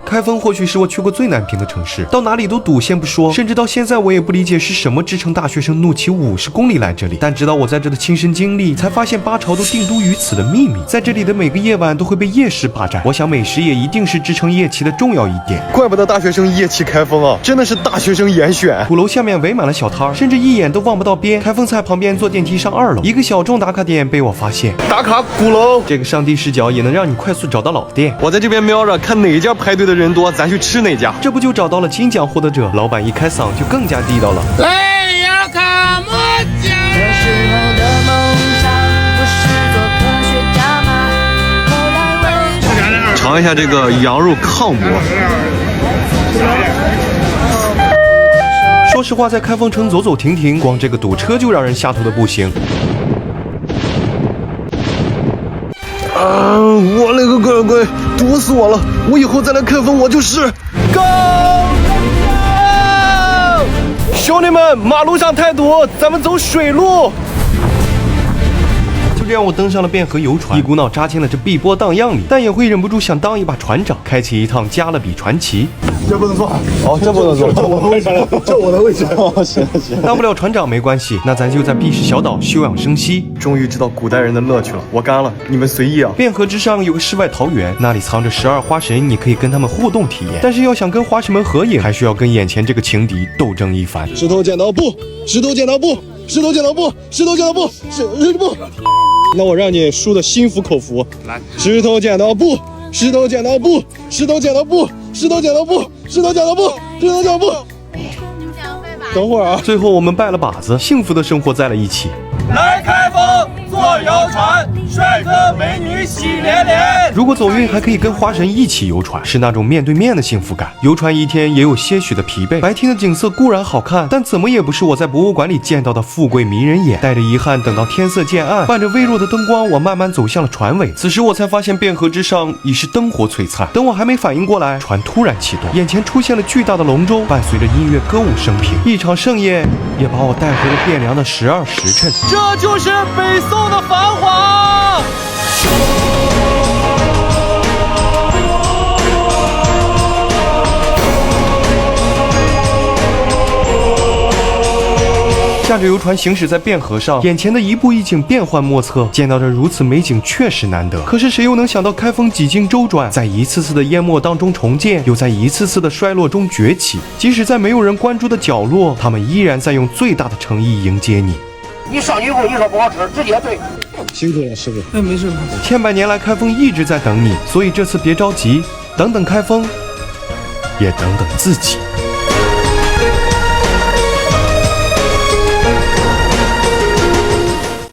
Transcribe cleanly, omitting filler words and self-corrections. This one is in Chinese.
开封或许是我去过最难评的城市，到哪里都堵，先不说，甚至到现在我也不理解是什么支撑大学生怒骑50公里来这里。但直到我在这的亲身经历，才发现八朝都定都于此的秘密。在这里的每个夜晚都会被夜市霸占，我想美食也一定是支撑夜骑的重要一点。怪不得大学生夜骑开封啊，真的是大学生严选。鼓楼下面围满了小摊儿，甚至一眼都望不到边。开封菜旁边坐电梯上2楼，一个小众打卡点被我发现。打卡鼓楼，这个上帝视角也能让你快速找到老店。我在这边瞄着，看哪家排队的人多，咱去吃哪家。这不就找到了金奖获得者？老板一开嗓就更加地道了。来呀，卡莫酱。这时候的梦想不是做科学家吗？后来为尝一下这个羊肉炕馍。说实话，在开封城走走停停，光这个堵车就让人下头的不行。我勒个乖，堵死我了！我以后再来开封，我就是Go！ 兄弟们，马路上太堵，咱们走水路。就这样，我登上了汴河游船，一股脑扎进了这碧波荡漾里，但也会忍不住想当一把船长，开启一趟加勒比传奇。这不能坐，哦，这不能坐，这我的位置，这我的位置。哦，行行，当不了船长没关系，那咱就在避世小岛休养生息。终于知道古代人的乐趣了，我干了，你们随意啊。汴河之上有个世外桃源，那里藏着12花神，你可以跟他们互动体验。但是要想跟花神们合影，还需要跟眼前这个情敌斗争一番。石头剪刀布，石头剪刀布，石头剪刀布，石头剪刀布，石头布。那我让你输的心服口服。来，石头剪刀布，石头剪刀布，石头剪刀布，石头剪刀布，石头剪刀布，石头剪刀布。等会儿啊！最后我们拜了把子，幸福的生活在了一起。来开封坐游船，帅哥美女喜连连。如果走运，还可以跟花神一起游船，是那种面对面的幸福感。游船一天也有些许的疲惫，白天的景色固然好看，但怎么也不是我在博物馆里见到的富贵迷人眼。带着遗憾，等到天色渐暗，伴着微弱的灯光，我慢慢走向了船尾。此时我才发现汴河之上已是灯火璀璨。等我还没反应过来，船突然启动，眼前出现了巨大的龙舟，伴随着音乐歌舞升平，一场盛宴也把我带回了汴梁的12时辰。这就是北宋的繁华。驾着游船行驶在汴河上，眼前的一步一景变幻莫测，见到这如此美景确实难得。可是谁又能想到开封几经周转，在一次次的淹没当中重建，又在一次次的衰落中崛起。即使在没有人关注的角落，他们依然在用最大的诚意迎接你。你上去以后你说不好吃，直接对。辛苦了，师傅。哎，没事。千百年来，开封一直在等你，所以这次别着急，等等开封，也等等自己。